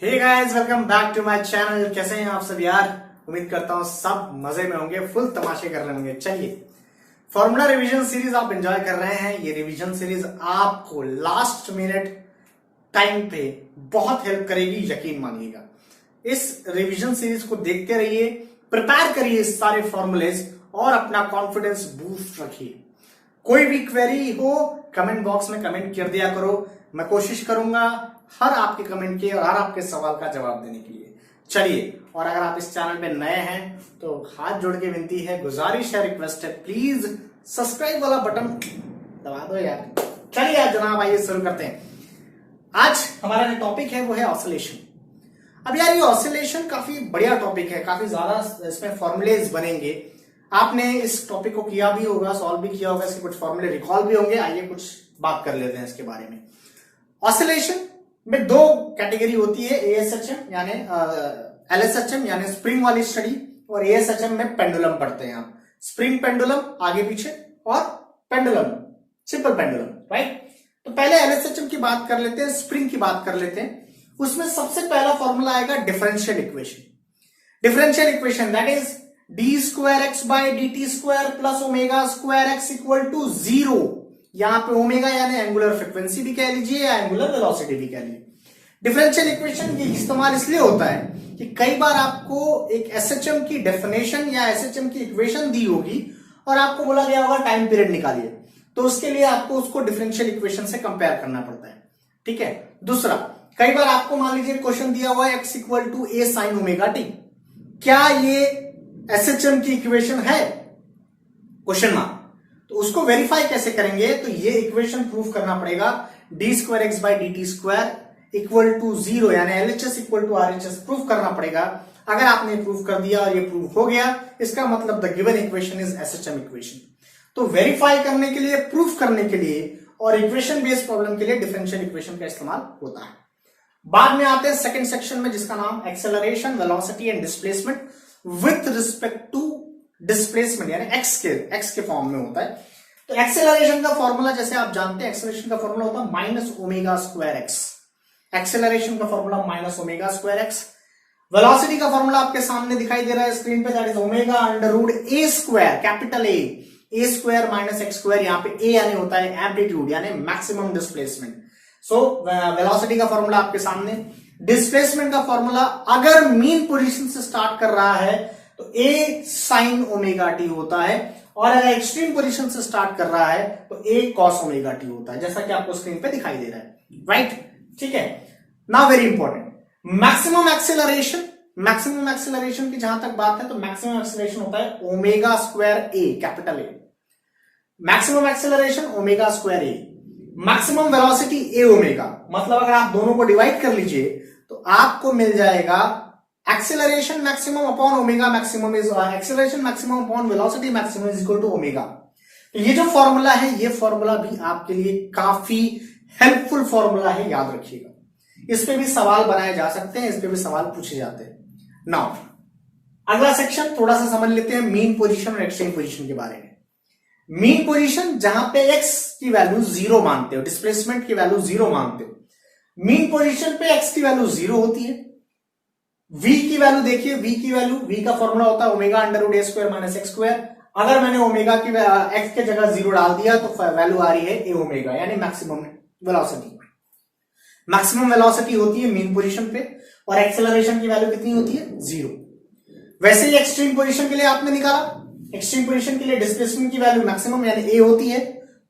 Hey guys, welcome back to my channel. कैसे हैं आप सब यार? उम्मीद करता हूं सब मजे में होंगे, फुल तमाशे कर रहे होंगे। चलिए, फॉर्मूला रिवीजन सीरीज आप एंजॉय कर रहे हैं। ये रिवीजन सीरीज आपको लास्ट मिनट टाइम पे बहुत हेल्प करेगी, यकीन मानिएगा। इस रिवीजन सीरीज को देखते रहिए, प्रिपेयर करिए सारे फॉर्मूलेज और अपना कॉन्फिडेंस बूस्ट रखिए। कोई भी क्वेरी हो कमेंट बॉक्स में कमेंट कर दिया करो, मैं कोशिश करूंगा हर आपके कमेंट के और हर आपके सवाल का जवाब देने के लिए। चलिए, और अगर आप इस चैनल पे नए हैं तो हाथ जोड़ के विनती है, गुजारिश है, रिक्वेस्ट है, प्लीज सब्सक्राइब वाला बटन दबा दो यार। चलिए आज जनाब, आइए शुरू करते हैं। आज हमारा जो टॉपिक है वो है ऑसिलेशन। अब यार ये ऑसिलेशन काफी बढ़िया टॉपिक है, काफी ज्यादा इसमें फॉर्मुलेज बनेंगे। आपने इस टॉपिक को किया भी होगा, सॉल्व भी किया होगा, इसके कुछ फॉर्मूले रिकॉल भी होंगे। आइए कुछ बात कर लेते हैं इसके बारे में। ऑसिलेशन में दो कैटेगरी होती है, एएसएचएम यानी एलएसएचएम यानी स्प्रिंग वाली स्टडी, और एएसएचएम में पेंडुलम पढ़ते हैं आप। स्प्रिंग पेंडुलम आगे पीछे और पेंडुलम सिंपल पेंडुलम, राइट। तो पहले एलएसएचएम की बात कर लेते हैं, स्प्रिंग की बात कर लेते हैं। उसमें सबसे पहला फॉर्मूला आएगा differential equation. Differential equation that is d square x by d t square plus omega square x equal to 0। यहां पे ओमेगा यानी एंगुलर फ्रीक्वेंसी भी कह लीजिए या एंगुलर वेलोसिटी भी कह लीजिए। डिफरेंशियल इक्वेशन ये इस्तेमाल इसलिए होता है कि कई बार आपको एक एसएचएम की डेफिनेशन या एसएचएम की इक्वेशन दी होगी और आपको बोला गया होगा टाइम पीरियड निकालिए, तो उसके लिए आपको उसको डिफरेंशियल इक्वेशन से कंपेयर करना पड़ता है, ठीक है। दूसरा, कई बार आपको मान लीजिए क्वेश्चन दिया हुआ है x equal to A sine omega t, क्या ये एसएचएम की इक्वेशन है? Question mark. तो उसको वेरीफाई कैसे करेंगे? तो ये इक्वेशन प्रूव करना पड़ेगा, d square x by d t square equal to 0 यानी LHS equal to RHS prove करना पड़ेगा। अगर आपने प्रूव कर दिया और ये प्रूव हो गया, इसका मतलब the given equation is SHM equation. तो वेरीफाई करने के लिए, प्रूफ करने के लिए और इक्वेशन बेस्ड प्रॉब्लम के लिए डिफरेंशियल इक्वेशन का इस्तेमाल होता है। बाद में आते हैं सेकंड सेक्शन में, जिसका नाम acceleration, velocity and displacement with respect to displacement यानी एक्स के फॉर्म में होता है। तो एक्सेलरेशन का फॉर्मूला जैसे आप जानते हैं, एक्सेलरेशन का फॉर्मूला होता है minus omega square x. Acceleration का formula minus omega square x. Velocity का फॉर्मूला आपके सामने दिखाई दे रहा है स्क्रीन पे, that is omega under root A square, capital A square minus x square. यहां पे ए यानी होता है एम्पलीट्यूड यानी मैक्सिमम डिस्प्लेसमेंट। सो वेलोसिटी का फॉर्मूला आपके सामने। डिस्प्लेसमेंट का फॉर्मूला अगर मीन पोजीशन से स्टार्ट कर रहा है तो ए साइन ओमेगा टी होता है, और अगर एक्सट्रीम पोजीशन से स्टार्ट कर रहा है तो ए कॉस ओमेगा टी होता है, जैसा कि आपको स्क्रीन पे दिखाई दे रहा है, राइट, ठीक है। Now very important, maximum acceleration. Maximum acceleration की जहां तक बात है तो मैक्सिमम एक्सेलरेशन होता है omega square A, capital A. Maximum acceleration omega square A. Maximum velocity A omega, मतलब अगर आप दोनों को डिवाइड कर लीजिए तो आपको मिल जाएगा acceleration maximum upon omega maximum is acceleration maximum upon velocity maximum is equal to omega. तो ये जो फॉर्मूला है, ये फॉर्मूला भी आपके लिए काफी हेल्पफुल फॉर्मूला है, याद रखिएगा। इस पे भी सवाल बनाए जा सकते हैं, इस पे भी सवाल पूछे जाते हैं। नाउ अगला सेक्शन थोड़ा सा समझ लेते हैं मीन पोजीशन और एक्सट्रीम पोजीशन के बारे में। मीन पोजीशन जहां पे एक्स की वैल्यू 0 मानते हो, डिस्प्लेसमेंट की वैल्यू 0 मानते हो, मीन पोजीशन पे एक्स की वैल्यू 0 होती है। v की वैल्यू देखिए, v की वैल्यू, v का फॉर्मूला होता है omega under root A square minus x square. अगर मैंने ओमेगा की x के जगह 0 डाल दिया तो वैल्यू आ रही है ए ओमेगा यानी मैक्सिमम वेलोसिटी। मैक्सिमम वेलोसिटी होती है मीन पोजीशन पे, और एक्सेलरेशन की वैल्यू कितनी होती है? 0। वैसे ही एक्सट्रीम पोजीशन के लिए आपने निकाला, एक्सट्रीम पोजीशन के लिए डिस्प्लेसमेंट की वैल्यू मैक्सिमम यानी ए होती है,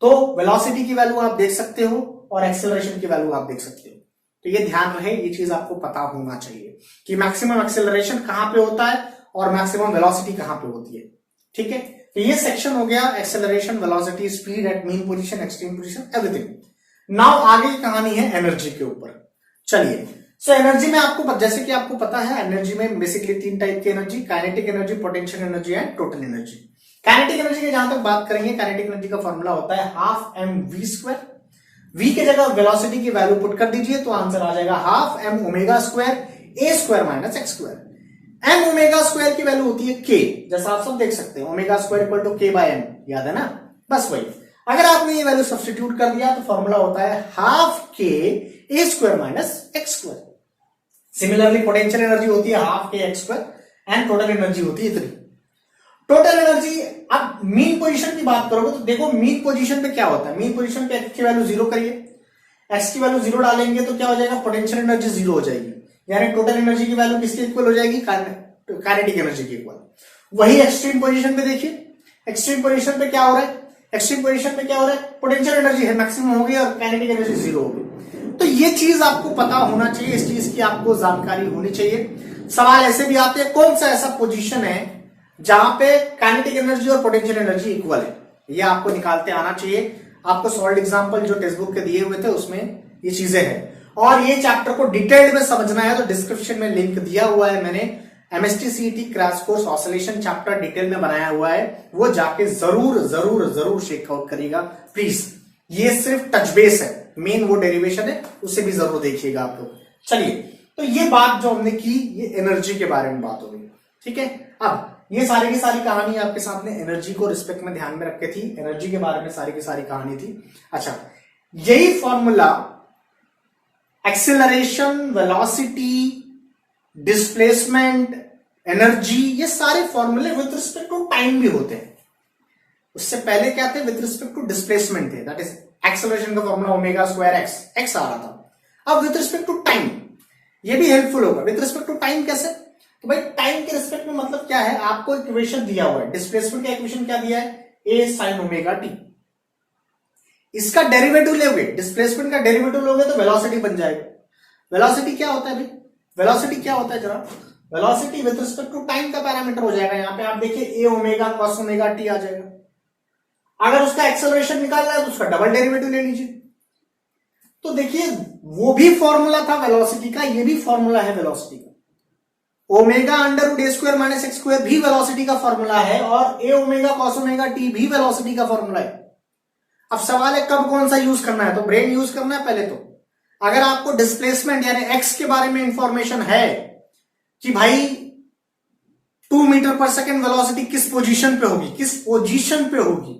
तो वेलोसिटी की वैल्यू आप देख सकते हो और एक्सेलरेशन की वैल्यू आप देख सकते हो। तो ये ध्यान रहे, ये चीज आपको पता होना चाहिए कि मैक्सिमम एक्सेलरेशन कहां पे होता है और मैक्सिमम वेलोसिटी कहां पे होती है, ठीक है। तो ये सेक्शन हो गया acceleration, velocity, speed at mean position, extreme position, everything. Now आगे की कहानी है एनर्जी के ऊपर। चलिए, सो एनर्जी में आपको, जैसे कि आपको पता है, एनर्जी में बेसिकली 3 टाइप की energy, kinetic energy, potential energy and total energy. Kinetic energy की जहां तक बात करेंगे, काइनेटिक एनर्जी का फॉर्मूला होता है half m v square. v के जगह वेलोसिटी की वैल्यू पुट कर दीजिए तो आंसर आ जाएगा half m omega square A square minus x square. M omega square की वैल्यू होती है k, जैसा आप सब देख सकते हैं, omega square equal to k by m, याद है ना, बस वही। अगर आपने ये वैल्यू सब्स्टिट्यूट कर दिया तो फॉर्मूला होता है half k A square minus x square. Similarly potential energy होती है half k x square and total energy होती है इतनी। टोटल एनर्जी, अब मीन पोजीशन की बात करोगे तो देखो मीन पोजीशन पे क्या होता है, मीन पोजीशन पे एक्स की वैल्यू 0 करिए, एक्स की वैल्यू 0 डालेंगे तो क्या हो जाएगा, पोटेंशियल एनर्जी 0 हो जाएगी, यानी टोटल एनर्जी की वैल्यू किसके इक्वल हो जाएगी, काइनेटिक एनर्जी के इक्वल। वही एक्सट्रीम पोजीशन पे देखिए, एक्सट्रीम पोजीशन पे क्या हो रहा है, एक्सट्रीम पोजीशन पे क्या हो रहा है, पोटेंशियल एनर्जी है मैक्सिमम हो गई और काइनेटिक एनर्जी 0 हो गई। तो ये चीज आपको पता होना चाहिए, इस चीज की आपको जानकारी होनी चाहिए। सवाल ऐसे भी आते हैं कौन सा ऐसा पोजीशन है जहां पे काइनेटिक एनर्जी और पोटेंशियल एनर्जी इक्वल है, ये आपको निकालते आना चाहिए। आपको सॉल्व एग्जांपल जो टेक्स्ट बुक के दिए हुए थे उसमें ये चीजें हैं, और ये चैप्टर को डिटेल्ड में समझना है तो डिस्क्रिप्शन में लिंक दिया हुआ है, मैंने MST CET crash course oscillation chapter detail में बनाया हुआ है, वो जाके जरूर जरूर जरूर चेकआउट करिएगा प्लीज। ये सिर्फ टच बेस है, मेन वो डेरिवेशन है, उसे भी जरूर देखिएगा आप लोग। चलिए, तो ये बात जो हमने की ये एनर्जी के बारे में बात हो गई, ठीक है। अब ये सारी की सारी कहानी आपके सामने एनर्जी को रिस्पेक्ट में ध्यान में रख के थी, एनर्जी के बारे में सारी की सारी कहानी थी। अच्छा, यही formula acceleration, velocity, displacement, energy, ये सारे फॉर्मूले विद रिस्पेक्ट टू टाइम भी होते हैं। उससे पहले क्या थे, विद रिस्पेक्ट टू डिस्प्लेसमेंट थे, दैट इज एक्सेलरेशन का formula omega square x, x आ रहा था। अब विद रिस्पेक्ट टू टाइम ये भी हेल्पफुल होगा। विद रिस्पेक्ट टू टाइम कैसे, तो भाई टाइम के रिस्पेक्ट में मतलब क्या है, आपको इक्वेशन दिया हुआ है, डिस्प्लेसमेंट का इक्वेशन क्या दिया है, ए साइन ओमेगा टी। इसका डेरिवेटिव लोगे, डिस्प्लेसमेंट का डेरिवेटिव लोगे तो वेलोसिटी बन जाएगा। वेलोसिटी क्या होता है भाई, वेलोसिटी क्या होता है जरा, velocity with respect to time का पैरामीटर हो जाएगा। यहां पे आप देखिए A omega cos omega t आ जाएगा। अगर उसका एक्सेलरेशन निकालना है तो उसका डबल डेरिवेटिव ले लीजिए। तो देखिए वो भी फॉर्मूला था वेलोसिटी का, ये भी फॉर्मूला है वेलोसिटी का। Omega under root A square minus x square भी वेलोसिटी का फॉर्मूला है, और ए ओमेगा कॉस ओमेगा टी भी वेलोसिटी का फॉर्मूला है। अब सवाल है कब कौन सा यूज करना है, तो ब्रेन यूज करना है पहले। तो अगर आपको डिस्प्लेसमेंट यानी एक्स के बारे में इंफॉर्मेशन है कि भाई 2 मीटर पर सेकेंड वेलोसिटी किस पोजीशन पे होगी, किस पोजीशन पे होगी,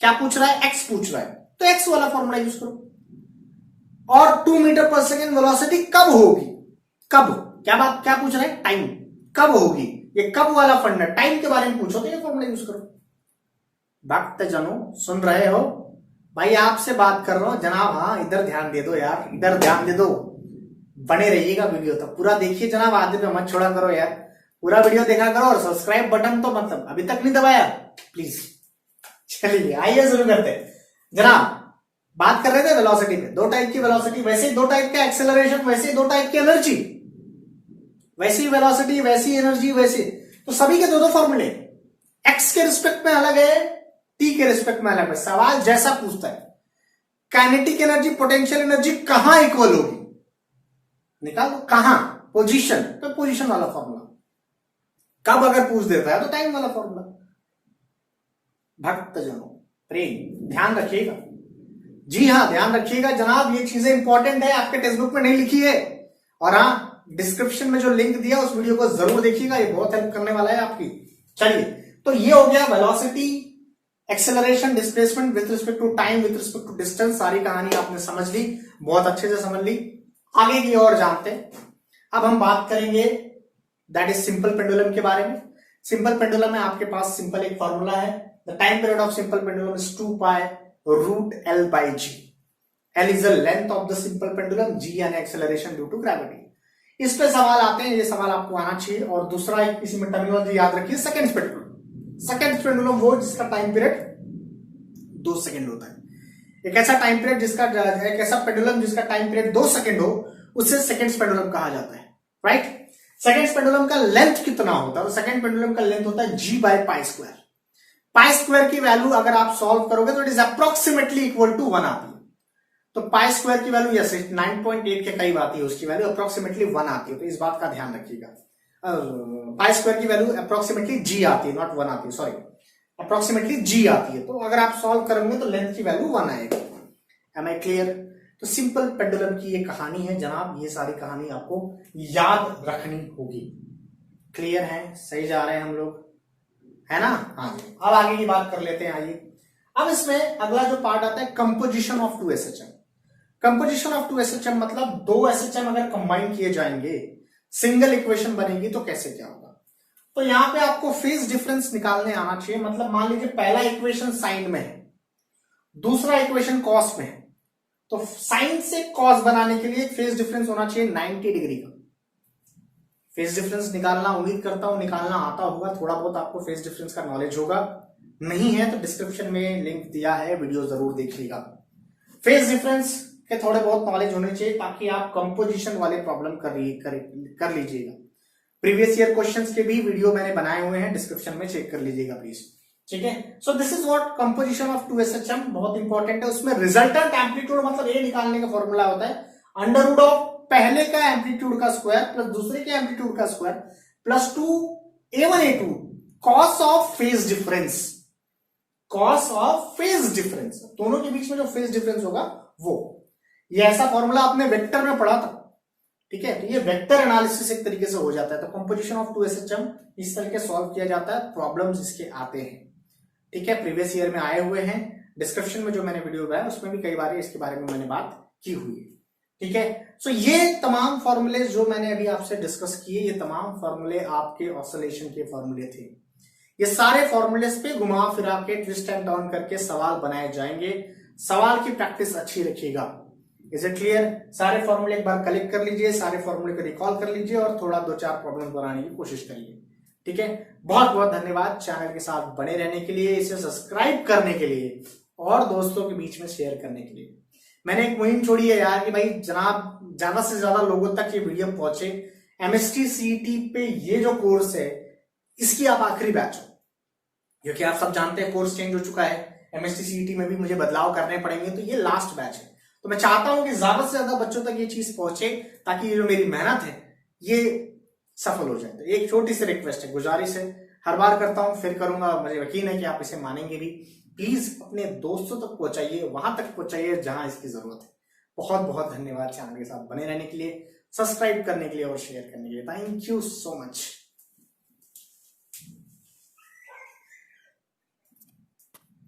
क्या पूछ रहा है, एक्स पूछ रहा है, तो एक्स वाला फॉर्मूला यूज करो। और 2 मीटर पर सेकेंड वेलोसिटी कब होगी, कब, क्या पूछ रहे हैं, टाइम कब होगी, ये कब वाला फंडा, टाइम के बारे में पूछो तो ये फॉर्मूला यूज करो। भक्त जनो सुन रहे हो भाई, आपसे बात कर रहा हूं जनाब, हाँ इधर ध्यान दे दो यार, इधर ध्यान दे दो, बने रहिएगा वीडियो तक, पूरा देखिए जनाब, आधे पे मत छोड़ा करो यार, पूरा वीडियो देखा करो, और सब्सक्राइब बटन तो मतलब अभी तक नहीं दबाया प्लीज। चलिए आइए शुरू करते हैं जनाब। बात कर रहे थे वेलोसिटी पे, दो टाइप की वेलोसिटी, वैसे ही दो टाइप का एक्सेलरेशन, वैसे ही दो टाइप की एनर्जी, वैसी वेलोसिटी वैसी एनर्जी वैसे, तो सभी के दो दो फॉर्मूले, एक्स के रिस्पेक्ट में अलग है, टी के रिस्पेक्ट में अलग है। सवाल जैसा पूछता है काइनेटिक एनर्जी पोटेंशियल एनर्जी कहां इक्वल होगी, निकाल दो कहां, पोजीशन, तो पोजीशन वाला फॉर्मूला। कब अगर पूछ देता है तो टाइम वाला फॉर्मूला। भक्तजनों प्रेम ध्यान रखिएगा, जी हाँ ध्यान रखिएगा जनाब, ये चीजें इंपॉर्टेंट है, आपके टेक्स्ट बुक में नहीं लिखी है। और हाँ डिस्क्रिप्शन में जो लिंक दिया उस वीडियो को जरूर देखिएगा, ये बहुत हेल्प करने वाला है आपकी। चलिए, तो ये हो गया velocity, acceleration, displacement with respect to time, with respect to distance, सारी कहानी आपने समझ ली, बहुत अच्छे से समझ ली। आगे की ओर जानते हैं, अब हम बात करेंगे दैट इज सिंपल पेंडुलम के बारे में। सिंपल पेंडुलम में आपके पास सिंपल एक फॉर्मूला है, the time period of simple pendulum is 2 pi root l by g. L is the length of the simple pendulum, g यानी एक्सेलरेशन ड्यू टू ग्रेविटी। इस पे सवाल आते हैं, ये सवाल आपको आना चाहिए। और दूसरा एक इसी में टर्मिनोलॉजी याद रखिए, सेकंड पेंडुलम। सेकंड पेंडुलम वो जिसका टाइम पीरियड 2 सेकंड होता है। एक ऐसा टाइम पीरियड जिसका, एक ऐसा पेंडुलम जिसका टाइम पीरियड 2 सेकंड हो, उसे सेकंड पेंडुलम कहा जाता है, राइट। सेकंड पेंडुलम का लेंथ कितना होता है, तो सेकंड पेंडुलम का लेंथ होता है g by pi square. Pi square की वैल्यू अगर आप सॉल्व करोगे तो it is approximately equal to 1 आती है। तो पाई स्क्वायर की वैल्यू यस 9.8 के करीब आती है, उसकी वैल्यू अप्रोक्सीमेटली 1 आती है, तो इस बात का ध्यान रखिएगा। पाई स्क्वायर की वैल्यू अप्रोक्सीमेटली जी आती है, नॉट 1 आती है, सॉरी अप्रोक्सीमेटली जी आती है। तो अगर आप सॉल्व करेंगे तो लेंथ की वैल्यू 1 आएगी। Am I clear. तो सिंपल पेंडुलम की ये कहानी है जनाब, ये सारी कहानी आपको याद रखनी होगी। क्लियर है, सही जा रहे हैं हम लोग, है ना। हाँ, अब आगे की बात कर लेते हैं, आइए। अब इसमें अगला जो पार्ट आता है composition of 2 SHM। Composition of 2 SHM मतलब 2 SHM अगर कंबाइन किए जाएंगे सिंगल इक्वेशन बनेगी तो कैसे क्या होगा। तो यहां पे आपको फेज डिफरेंस निकालने आना चाहिए। मतलब मान लीजिए पहला इक्वेशन साइन में है, दूसरा इक्वेशन कॉस में है, तो साइन से कॉस बनाने के लिए फेज डिफरेंस होना चाहिए 90 डिग्री का। फेज डिफरेंस निकालना उम्मीद करता हूं निकालना आता होगा, थोड़ा बहुत आपको फेज डिफरेंस का नॉलेज होगा, नहीं है तो डिस्क्रिप्शन में लिंक दिया है, वीडियो जरूर देखिएगा। फेज डिफरेंस के थोड़े बहुत नॉलेज होने चाहिए ताकि आप कंपोजिशन वाले प्रॉब्लम कर लीजिएगा। प्रीवियस ईयर क्वेश्चंस के भी वीडियो मैंने बनाए हुए हैं, डिस्क्रिप्शन में चेक कर लीजिएगा प्लीज, ठीक है। So this is what composition of 2SHM, बहुत इंपॉर्टेंट है। उसमें रिजल्टेंट एम्पलीट्यूड मतलब ये निकालने का फॉर्मूला होता है अंडर रूट ऑफ पहले का एम्पलीट्यूड का स्क्वायर प्लस दूसरे के एम्पलीट्यूड का square plus 2a1a2 cos of phase difference, cos of phase difference, दोनों के बीच में जो फेज डिफरेंस होगा वो। ये ऐसा फॉर्मूला आपने वेक्टर में पढ़ा था, ठीक है। तो ये वेक्टर एनालिसिस एक तरीके से हो जाता है। तो कंपोजिशन ऑफ 2SHM इस तरीके सॉल्व किया जाता है, प्रॉब्लम्स इसके आते हैं, ठीक है। प्रीवियस ईयर में आए हुए हैं, डिस्क्रिप्शन में जो मैंने वीडियो बनाया उसमें भी कई बार इसके बारे में मैंने बात की हुई है, ठीक है। सो ये तमाम फॉर्मूले जो मैंने अभी आपसे डिस्कस किए, ये तमाम फॉर्मूले आपके ऑसिलेशन के फॉर्मूले थे। ये सारे फॉर्मूलेस पे घुमा फिरा के ट्विस्ट एंड टर्न करके सवाल बनाए जाएंगे। सवाल की प्रैक्टिस अच्छी रखिएगा। Is it clear? सारे फॉर्मूले एक बार कलेक्ट कर लीजिए, सारे फॉर्मूले को रिकॉल कर लीजिए और थोड़ा 2-4 प्रॉब्लम बनाने की कोशिश करिए, ठीक है। बहुत बहुत धन्यवाद चैनल के साथ बने रहने के लिए, इसे सब्सक्राइब करने के लिए और दोस्तों के बीच में शेयर करने के लिए। मैंने एक मुहिम छोड़ी है यार कि भाई जनाब ज्यादा से ज्यादा लोगों तक ये वीडियो पहुंचे। MST CET पे ये जो कोर्स है इसकी आप आखिरी बैच हो, क्योंकि आप सब जानते हैं कोर्स चेंज हो चुका है। MST CET में भी मुझे बदलाव करने पड़ेंगे, तो ये लास्ट बैच है। तो मैं चाहता हूं कि ज्यादा से ज्यादा बच्चों तक ये चीज पहुंचे ताकि ये जो मेरी मेहनत है ये सफल हो जाए। तो एक छोटी सी रिक्वेस्ट है, गुजारिश है, हर बार करता हूं फिर करूंगा, मुझे यकीन है कि आप इसे मानेंगे भी। प्लीज अपने दोस्तों तक पहुंचाइए, वहां तक पहुंचाइए जहां इसकी जरूरत है। बहुत बहुत धन्यवाद चैनल के साथ बने रहने के लिए, सब्सक्राइब करने के लिए और शेयर करने के लिए। Thank you so much.